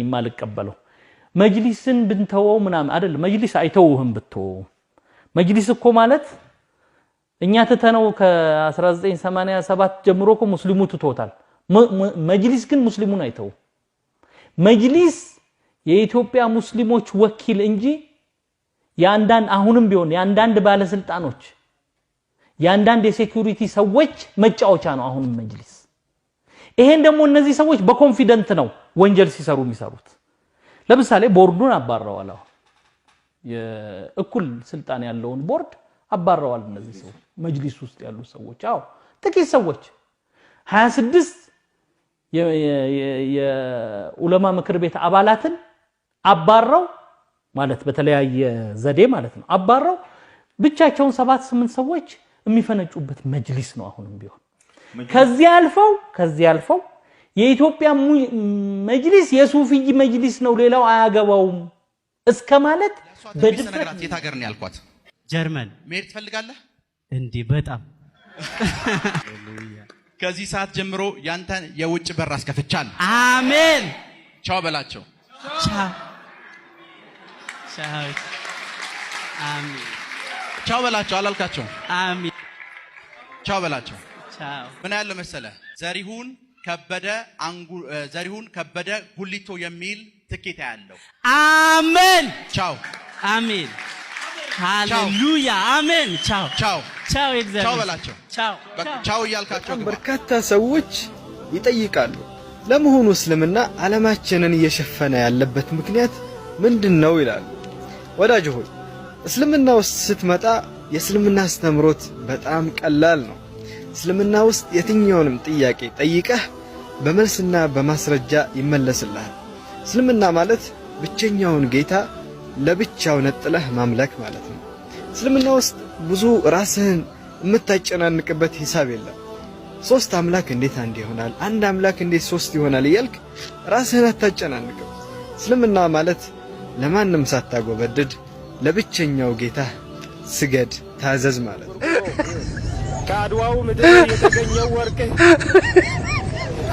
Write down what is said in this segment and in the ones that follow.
የማልቀበለው መጅሊስን ብንተወው ምናምን አይደል መጅሊስ አይተውህም ብትተው መጅሊስ እኮ ማለት እኛ ተተነው ከ1987 ጀምሮ እኮ ሙስሊሙ ትቶታል መጅሊስ ግን ሙስሊሙን አይተው መጅሊስ የኢትዮጵያ ሙስሊሞች ወኪል እንጂ ያንዳንድ አሁንም ቢሆን ያንዳንድ ባለስልጣኖች ያንዳንድ የሴኩሪቲ ሰዎች መጫወቻ ነው አሁንም መጅሊስ ይሄን ደግሞ እነዚህ ሰዎች በኮንፊደንት ነው ወንጀል ሲሰሩ የሚሰሩት ለምሳሌ ቦርዱን አባረዋል የእኩል ስልጣን ያለውን ቦርድ አባረዋል እነዚህ ሰዎች መጅሊስ ውስጥ ያሉ ሰዎች አው ጥቂት ሰዎች 26 የዑለማ ምክር ቤት አባላትን አባረው ማለት በተለያየ ዘዴ ማለት ነው አባረው ብቻቸውን 7-8 ሰዎች የሚፈነጩበት መጅሊስ ነው አሁንም ቢሆን ከዚህ አልፈው የኢትዮጵያ መጅሊስ የሱፊይ መጅሊስ ነው ሌላው አያገባውም እስከማለት በድፍረት የታገር ነው ያልኳት ጀርመን መሄድ ትፈልጋለህ እንዴ በጣም ከዚህ ሰዓት ጀምሮ ያንተን የውጭ በር አስከፍቻለሁ አሜን ቻው በላቸው ቻው ቻው አሜን ቻው በላቸው አላልካቸው አሜን ቻው በላቸው ቻው ምን ያለ መሰለ ዘሪሁን ከበደ ጉሊቶ የሚል ትኬት ያለው አሜን ቻው አሜን ሃሌሉያ አሜን ቻው ቻው ቻው እግዚአብሔር ቻው በላቸው ቻው ቻው ያልካቸው በርካታ ሰዎች ይጠይቃሉ ለመሆኑ እስልምና ዓለማችንን እየሸፈነ ያለበት ምክንያት ምንድነው ይላሉ ወዳጅ ሆይ እስልምና ውስጥ ስትመጣ የእስልምና አስተምሮት በጣም ቀላል ነው እስልምና ውስጥ የትኛውንም ጥያቄ ጠይቀህ በመልስና በማስረጃ ይመለስልሃል እስልምና ማለት ብቸኛውን ጌታ ለብቻው ነጥለህ ማምለክ ማለት ነው እስልምና ውስጥ ብዙ ራስህን የምታጨናንቅበት ሂሳብ የለም ሶስት አምላክ እንዴት አንድ ይሆናል አንድ አምላክ እንዴት ሶስት ይሆናል ይልክ ራስህን አታጨናንቅም እስልምና ማለት ለማንም ሳታጎበድድ ለብቸኛው ጌታ ስገድ ታዘዝ ማለት ነው ከአድዋው ምድር የተገኘው ወርቅ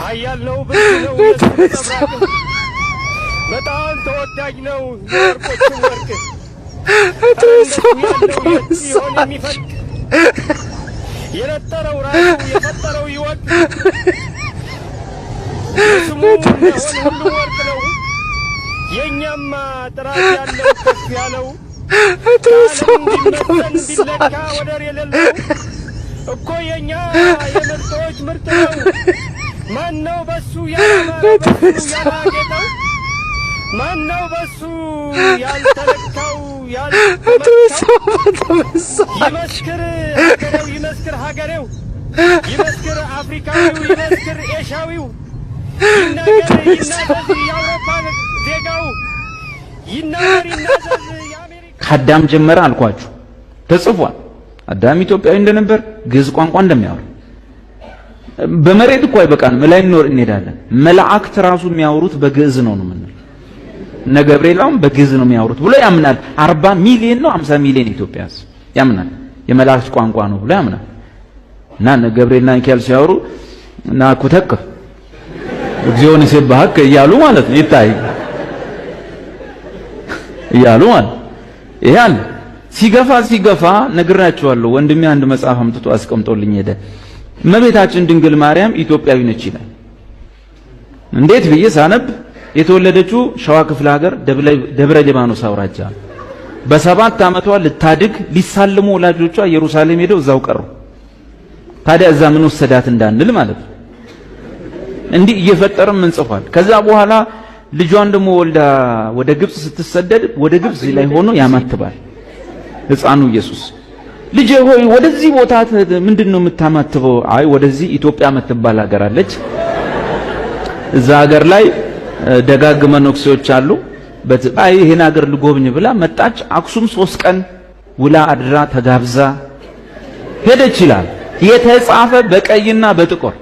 ኃያል ነው ብዙ ነው የተሰራቀ በጣም ተወዳጅ ነው ወርቆች ወርቅ ይሆን የሚፈልቅ የነጠረው ራሱ የፈጠረው ይወቅ ስሙ ሁሉ ወርቅ ነው የኛማ ጥራት ያለው ከፍ ያለው ቢለካ ወደር የሌለው እኮ የኛ የምርጦች ምርጥ ነው ማነው በሱ ያላጌጠው ማነው በሱ ያልተለካው ይመስክር ሀገሬው ይመስክር አፍሪካዊው ይመስክር ኤሻዊው ይናዘዝ የአውሮፓ ዜጋው ይናዘዝ የአሜሪካ ከአዳም ጀመረ አልኳችሁ ተጽፏል አዳም ኢትዮጵያዊ እንደነበር ግዕዝ ቋንቋ እንደሚያወራ በመሬት እኮ አይበቃንም ላይ እንሄዳለን መላእክት ራሱ የሚያወሩት በግዕዝ ነው ነው እነ ገብርኤልም በግዕዝ ነው የሚያወሩት ብሎ ያምናል 40 ሚሊዮን ነው 50 ሚሊዮን ኢትዮጵያስ ያምናል የመላእክት ቋንቋ ነው ብሎ ያምናል እና እነ ገብርኤልና ሚካኤል ሲያወሩ እና ኩተክ እግዚኦን ይሰብሐክ እያሉ ማለት ነው ይታይ እያሉ ማለት ይሄን ሲገፋ ነግራችኋለሁ ወንድሜ አንድ መጽሐፍ አምጥቶ አስቀምጦልኝ ሄደ እመቤታችን ድንግል ማርያም ኢትዮጵያዊ ነች ይላል እንዴት ብዬ ሳነብ የተወለደችው ሸዋ ክፍለ ሀገር ደብረ ሊባኖስ አውራጃ በ7 ዓመቷ ልታድግ ሊሳልሙ ወላጆቿ ኢየሩሳሌም ሄደው እዛው ቀሩ ታዲያ እዛ ምን ወሰዳት እንዳንል ማለት ነው እንዲህ እየፈጠረም ምን ጽፏል ከዛ በኋላ ልጇን ደሞ ወልዳ ወደ ግብጽ ስትሰደድ ወደ ግብጽ ላይ ሆኖ ያማትባል ህፃኑ ኢየሱስ ልጄ ሆይ ወደዚህ ቦታ ምንድነው የምታማትበው አይ ወደዚህ ኢትዮጵያ መትባል ሀገር አለች እዛ ሀገር ላይ ደጋግ መነኩሴዎች አሉ በትባይ ይሄን ሀገር ልጎብኝ ብላ መጣች አክሱም 3 ቀን ውላ አድራ ተጋብዛ ሄደች ይላል የተጻፈ በቀይና በጥቁር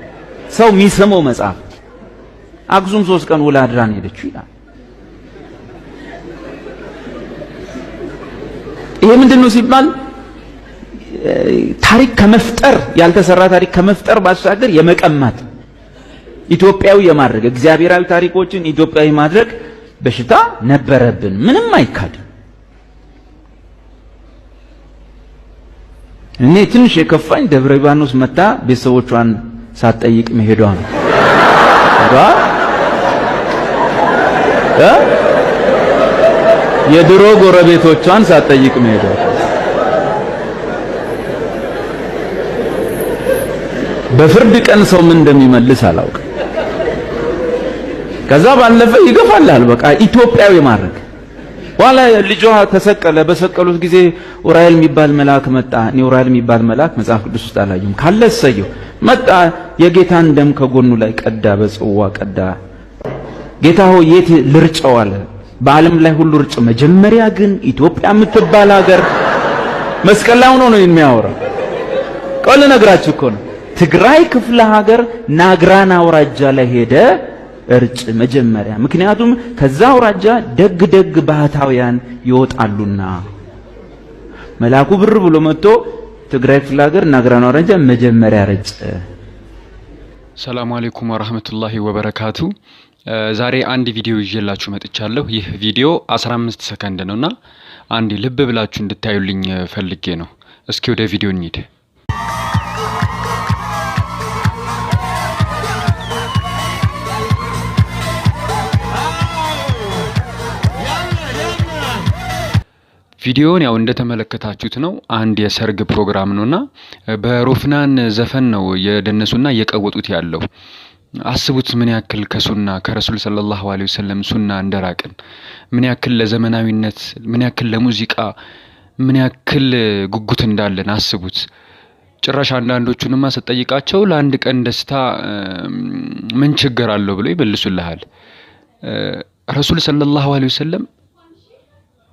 ሰው የሚሰማው መጽሐፍ አክሱም 3 ቀን ውላ አድራ ሄደች ይላል ይሄ ምንድነው ሲባል ታሪክ ከመፍጠር ያልተሰራ ታሪክ ከመፍጠር ባሻገር የመቀማት ኢትዮጵያዊ የማድረግ እግዚአብሔራዊ ታሪኮችን ኢትዮጵያዊ ማድረግ በሽታ ነበረብን ምንም አይካድም እኔ ትንሽ የከፋኝ ደብረ ሊባኖስ መጣ ቤተሰቦቿን ሳትጠይቅ መሄዷ ነው የድሮ ጎረቤቶቿን ሳትጠይቅ መሄዷ በፍርድ ቀን ሰው ምን እንደሚመልስ አላውቅም ከዛ ባለፈ ይገፋላል በቃ ኢትዮጵያዊ ማድረግ ዋላ ልጇ ተሰቀለ በሰቀሉት ጊዜ ኡራኤል የሚባል መልአክ መጣ እኔ ኡራኤል የሚባል መልአክ መጽሐፍ ቅዱስ ውስጥ አላየሁም ካለ ሰየው መጣ የጌታን ደም ከጎኑ ላይ ቀዳ በጽዋ ቀዳ ጌታ ሆይ የት ልርጨው አለ በዓለም ላይ ሁሉ ርጭ መጀመሪያ ግን ኢትዮጵያ የምትባል ሀገር መስቀል ላይ ሆኖ ነው የሚያወራው ቆል ነግራችሁ እኮ ነው ትግራይ ክፍለ ሀገር ናግራና አውራጃ ላይ ሄደ እርጭ መጀመሪያ ምክንያቱም ከዛ አውራጃ ደግ ባህታውያን ይወጣሉና መልአኩ ብር ብሎ መጥቶ ትግራይ ክፍለ ሀገር ናግራና አውራጃ መጀመሪያ ረጭ ሰላም አለይኩም ወራህመቱላሂ ወበረካቱ ዛሬ አንድ ቪዲዮ ይዤላችሁ መጥቻለሁ ይህ ቪዲዮ 15 ሰከንድ ነውና አንድ ልብ ብላችሁ እንድታዩልኝ ፈልጌ ነው እስኪ ወደ ቪዲዮ እንሂድ ቪዲዮውን ያው እንደተመለከታችሁት ነው አንድ የሰርግ ፕሮግራም ነውና በሮፍናን ዘፈን ነው የደነሱና የቀወጡት ያለው አስቡት ምን ያክል ከሱና ከረሱል ሰለላሁ ዐለይሂ ወሰለም ሱና እንደራቅን ምን ያክል ለዘመናዊነት ምን ያክል ለሙዚቃ ምን ያክል ጉጉት እንዳለን አስቡት ጭራሽ አንዳንዶቹንማ ሰጠይቃቸው ለአንድ ቀን ደስታ ምን ችግር አለው ብለው ይመልሱልሃል ረሱል ሰለላሁ ዐለይሂ ወሰለም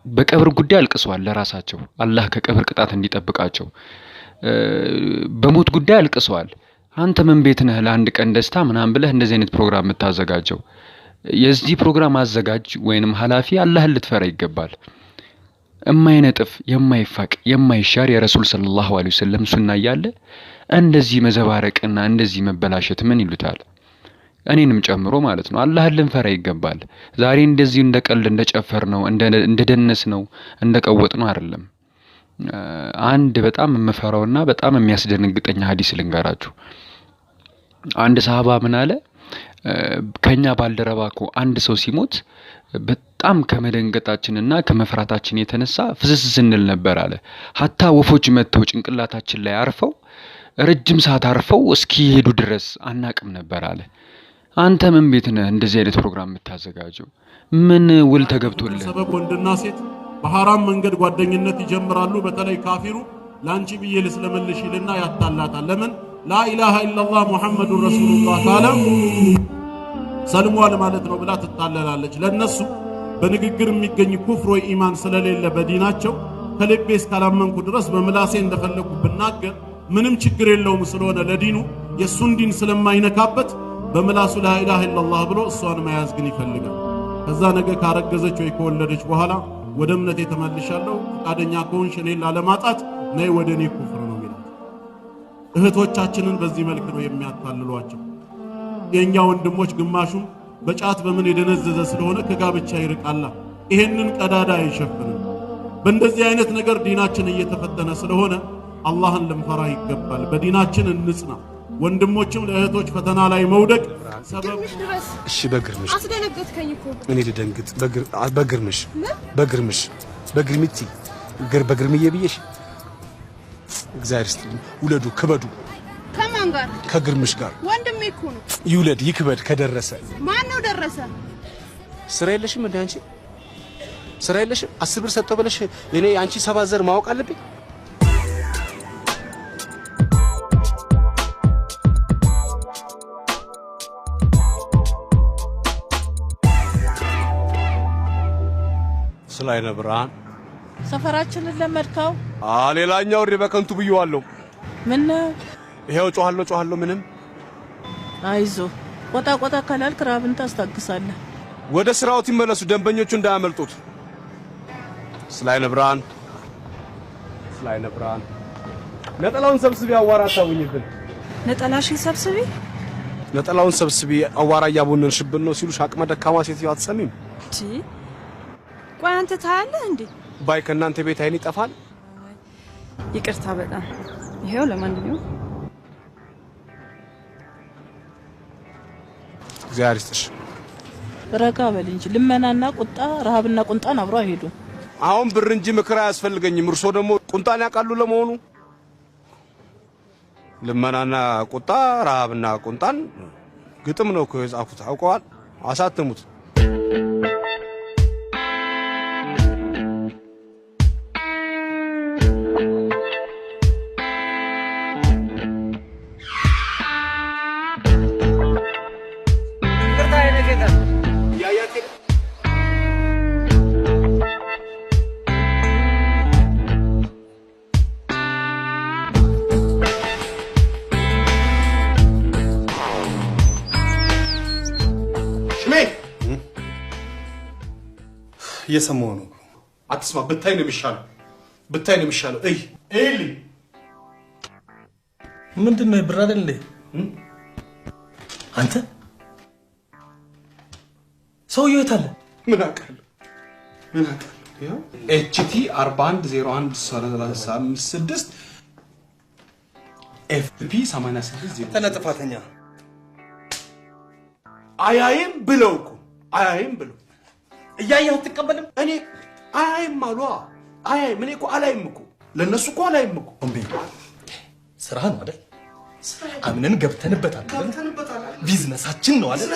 በቀብር ጉዳይ አልቅሰዋል ለራሳቸው አላህ ከቀብር ቅጣት እንዲጠብቃቸው በሞት ጉዳይ አልቅሰዋል አንተ ምን ቤት ነህ ለአንድ ቀን ደስታ ምናምን ብለህ እንደዚህ አይነት ፕሮግራም የምታዘጋጀው የዚህ ፕሮግራም አዘጋጅ ወይንም ሐላፊ አላህን ልትፈራ ይገባል የማይነጥፍ የማይፋቅ የማይሻር የረሱል ሰለላሁ ዐለይሂ ወሰለም ሱና ያለ እንደዚህ መዘባረቅና እንደዚህ መበላሸት ምን ይሉታል እኔንም ጨምሮ ማለት ነው አላህን ልንፈራ ይገባል ዛሬ እንደዚህ እንደቀልድ እንደጨፈር ነው እንደደነስ ነው እንደቀወጥ ነው አይደለም አንድ በጣም መፈራውና በጣም የሚያስደንግጠኝ ሐዲስ ልንገራችሁ አንድ ሰሃባ ምን አለ ከኛ ባልደረባኮ አንድ ሰው ሲሞት በጣም ከመደንገጣችንና ከመፍራታችን የተነሳ ፍስስ ስንል ነበር አለ hatta ወፎች መተው ጭንቅላታችን ላይ አርፈው ረጅም ሰዓት አርፈው እስኪ ሄዱ ድረስ አናቅም ነበር አለ አንተ ምን ቤት ነህ እንደዚህ አይነት ፕሮግራም የምታዘጋጀው ምን ውል ተገብቶልህ ሰበብ ወንድና ሴት በሐራም መንገድ ጓደኝነት ይጀምራሉ በተለይ ካፊሩ ላንቺ ብዬ ለስለምልሽ ይልና ያታላታል ለምን ላ ኢላሃ ኢላላህ ሙሐመዱር ረሱሉላህ ታላ ሰልሟል ማለት ነው ብላ ትታለላለች ለነሱ በንግግር የሚገኝ ኩፍር ወይ ኢማን ስለሌለ በዲናቸው ከልቤ እስካላመንኩ ድረስ በመላሴ እንደፈለኩ ብናገር ምንም ችግር የለውም ስለሆነ ለዲኑ የሱን ዲን ስለማይነካበት በመላሱ ላ ኢላሃ ኢላላህ ብሎ እሷን መያዝ ግን ይፈልጋል ከዛ ነገ ካረገዘች ወይ ከወለደች በኋላ ወደ እምነቴ ተመልሻለሁ ፈቃደኛ ከሆንሽ እኔን ላለማጣት ነይ ወደኔ ኩፍር ነው ይላል እህቶቻችንን በዚህ መልኩ ነው የሚያታልሏቸው የኛ ወንድሞች ግማሹም በጫት በምን የደነዘዘ ስለሆነ ከጋብቻ ይርቃላ ይሄንን ቀዳዳ አይሸፍንም በእንደዚህ አይነት ነገር ዲናችን እየተፈተነ ስለሆነ አላህን ልንፈራ ይገባል በዲናችን እንጽና ወንድሞችም ለእህቶች ፈተና ላይ መውደቅ ሰበብ እሺ በግርምሽ አስደነገጥከኝ እኮ እኔ ልደንግጥ በግርምሽ በግርምቲ በግርምዬ ብዬሽ እግዚአብሔር ይስጥልኝ ውለዱ ክበዱ ከማን ጋር ከግርምሽ ጋር ወንድሜ እኮ ነው ይውለድ ይክበድ ከደረሰ ማን ነው ደረሰ ስራ የለሽም እንዴ አንቺ ስራ የለሽም 10 ብር ሰጥቶ ብለሽ እኔ አንቺ 7 ዘር ማወቅ አለብኝ ስላይነ ብርሃን ሰፈራችንን ለመድካው ሌላኛው በከንቱ ብየዋለሁ ምን ይሄው ጮሃለሁ ምንም አይዞ ቆጣ ካላልክ ራብን ታስታግሳለህ ወደ ስራው ይመለሱ ደንበኞቹ እንዳያመልጡት ስላይነ ብርሃን ነጠላውን ሰብስቢ አዋራ ታውኝብን ነጠላሽን ሰብስቢ ነጠላውን ሰብስቢ አዋራ ያቦነንሽብን ነው ሲሉሽ አቅመ ደካማ ሴትዮ አትሰሚም ቆይ አንተ ታያለህ እንዴ? ባይ ከእናንተ ቤት አይን ይጠፋል። ይቅርታ በጣም ይሄው ለማንኛውም እግዚአብሔር ይስጥሽ። ረጋ በል እንጂ ልመናና ቁጣ ረሃብና ቁንጣን አብሮ አይሄዱም። አሁን ብር እንጂ ምክር አያስፈልገኝም። እርሶ ደግሞ ቁንጣን ያውቃሉ ለመሆኑ? ልመናና ቁጣ ረሃብና ቁንጣን ግጥም ነው እኮ የጻፉት። አውቀዋል። አሳትሙት። እየሰማሁ ነው። አትስማ። ብታይ ነው የሚሻለው። ብታይ ነው የሚሻለው። እይሊ ምንድነው? ብር አይደል አንተ? ሰውዬው የት አለ? ምን አውቃለሁ? ምን አውቃለሁ? ያው ኤችቲ 410135 ኤፍፒ 86 ተነጥፋተኛ አያይም ብለው እኮ አያይም ብለው እያየህ አትቀበልም? እኔ አያይም አሉ። አያይም እኔ እኮ አላይም እኮ ለነሱ እኮ አላይም እኮ። ስራ ነው አይደል? አምነን ገብተንበታል። ቢዝነሳችን ነው አይደል?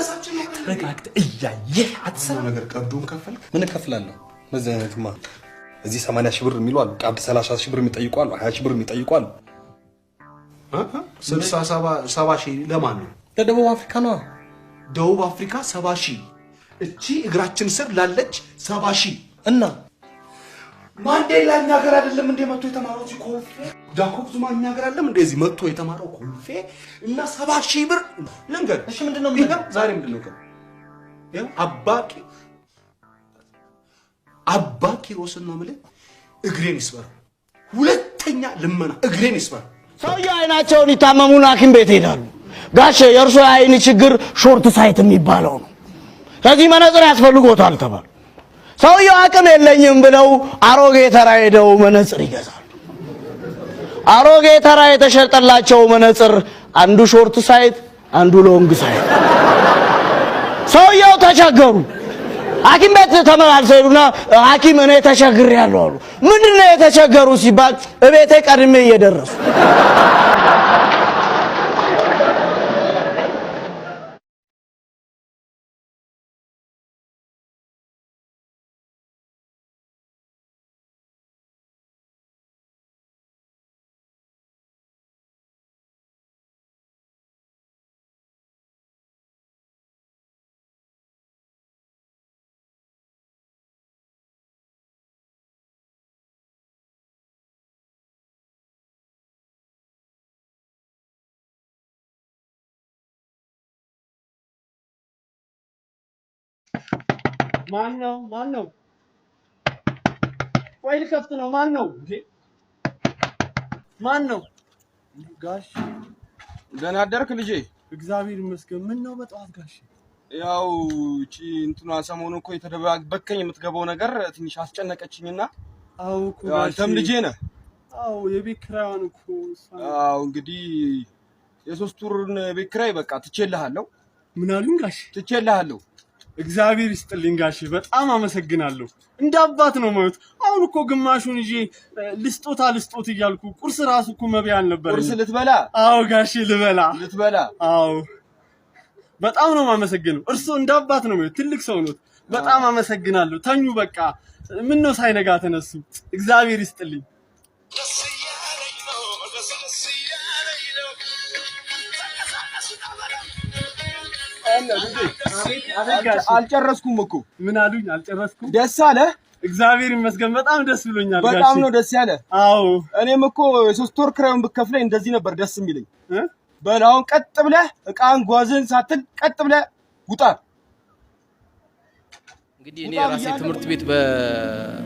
ተረጋግተህ እያየህ አትሰራ ነገር ቀብዱን ከፈልክ ምን እከፍላለሁ? በዚህ አይነትማ እዚህ 80 ሺህ ብር የሚሉ አሉ፣ ቀብድ 30 ሺህ ብር የሚጠይቁ አሉ፣ 20 ሺህ ብር የሚጠይቁ አሉ። 60 70 ሺህ ለማን ነው? ለደቡብ አፍሪካ ነው። ደቡብ አፍሪካ 70 ሺህ እቺ እግራችን ስር ላለች 70 ሺህ እና ማንዴላ እኛ ሀገር አይደለም እንደ መጥቶ የተማረው እዚህ ኮልፌ። ጃኮብ ዙማ እኛ ሀገር አይደለም እንደዚህ መጥቶ የተማረው ኮልፌ እና 70 ሺህ ብር ልንገር። እሺ ምንድነው? ዛሬ ምንድነው? ያው አባቂ ሮስና ማለት እግሬን ይስበር። ሁለተኛ ልመና እግሬን ይስበር። ሰውዬው አይናቸውን ይታመሙና ሐኪም ቤት ሄዳሉ። ጋሼ የእርሶ የአይን ችግር ሾርት ሳይት የሚባለው ነው፣ ከዚህ መነጽር ያስፈልጎታል ተባሉ። ሰውዬው አቅም የለኝም ብለው አሮጌ ተራ ሄደው መነጽር ይገዛሉ። አሮጌ ተራ የተሸጠላቸው መነጽር አንዱ ሾርት ሳይት አንዱ ሎንግ ሳይት። ሰውዬው ተቸገሩ። ሐኪም ቤት ተመላልሰው ሄዱና ሐኪም እኔ ተቸግሬያለሁ አሉ። ምንድነው የተቸገሩ ሲባል እቤቴ ቀድሜ እየደረሱ ማን ነው? ቆይ ልከፍት ነው። ማን ነው? ጋሽ ደህና አደርክ ልጄ? እግዚአብሔር ይመስገን። ምን ነው በጠዋት ጋሽ? ያው እቺ እንትኗ ሰሞኑን እኮ የተደባበከኝ የምትገባው ነገር ትንሽ አስጨነቀችኝና። አው እኮ አንተም ልጄ ነህ? አው የቤት ኪራዩን እኮ አው እንግዲህ የሶስት ወርን ቤት ኪራይ በቃ ትቼልሃለሁ። ምን አሉኝ ጋሽ? ትቼልሃለሁ። እግዚአብሔር ይስጥልኝ ጋሽ፣ በጣም አመሰግናለሁ። እንደ አባት ነው ማለት። አሁን እኮ ግማሹን ይዤ ልስጦት እያልኩ ቁርስ ራሱ እኮ መብያ አልነበረኝ። ቁርስ ልትበላ? አዎ ጋሽ ልትበላ። አዎ በጣም ነው የማመሰግነው። እርሶ እንደ አባት ነው ማለት፣ ትልቅ ሰው ነው። በጣም አመሰግናለሁ። ተኙ በቃ። ምን ነው ሳይነጋ ተነሱ። እግዚአብሔር ይስጥልኝ። አልጨረስኩም እኮ። ምን አሉኝ? አልጨረስኩም። ደስ አለ? እግዚአብሔር ይመስገን በጣም ደስ ብሎኛል። በጣም ነው ደስ ያለ። አዎ እኔም እኮ የሶስት ወር ክራዩን ብከፍለኝ እንደዚህ ነበር ደስ የሚለኝ። በላውን ቀጥ ብለህ እቃን ጓዝን ሳትል ቀጥ ብለህ ውጣ። እንግዲህ እኔ ራሴ ትምህርት ቤት በቅጣት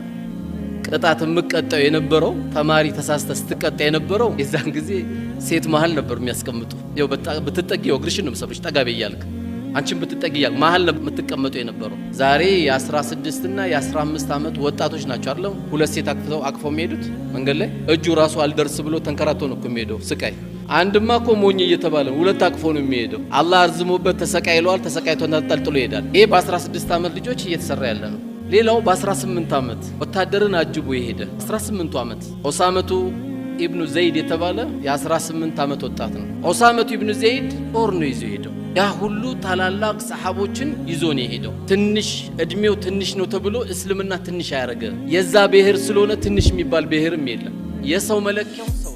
የምቀጣው የነበረው ተማሪ ተሳስተ ስትቀጣ የነበረው የዛን ጊዜ ሴት መሀል ነበር የሚያስቀምጡ። ያው ብትጠጊው እግርሽን ነው የምሰብርሽ ጠጋቤ እያልክ አንቺን ብትጠጊያ መሃል የምትቀመጡ የነበረው ዛሬ የ16 እና የ15 ዓመት ወጣቶች ናቸው አይደል? ሁለት ሴት አቅፈው የሚሄዱት መንገድ ላይ እጁ ራሱ አልደርስ ብሎ ተንከራቶ ነው የሚሄደው። ስቃይ አንድማ እኮ ሞኝ እየተባለ ሁለት አቅፎ ነው የሚሄደው። አላህ አርዝሞበት ተሰቃይሏል። ተሰቃይቶ ተንጠልጥሎ ይሄዳል። ይሄ በ16 ዓመት ልጆች እየተሰራ ያለ ነው። ሌላው በ18 ዓመት ወታደርን አጅቦ የሄደ 18 ዓመት ኦሳመቱ ኢብኑ ዘይድ የተባለ የ18 ዓመት ወጣት ነው። ኦሳመቱ ኢብኑ ዘይድ ጦር ነው ይዞ ሄደው ያ ሁሉ ታላላቅ ሰሃቦችን ይዞ ነው ሄደው። ትንሽ እድሜው ትንሽ ነው ተብሎ እስልምና ትንሽ ያረገ የዛ ብሔር ስለሆነ ትንሽ የሚባል ብሔርም የለም። የሰው መለኪያው ሰው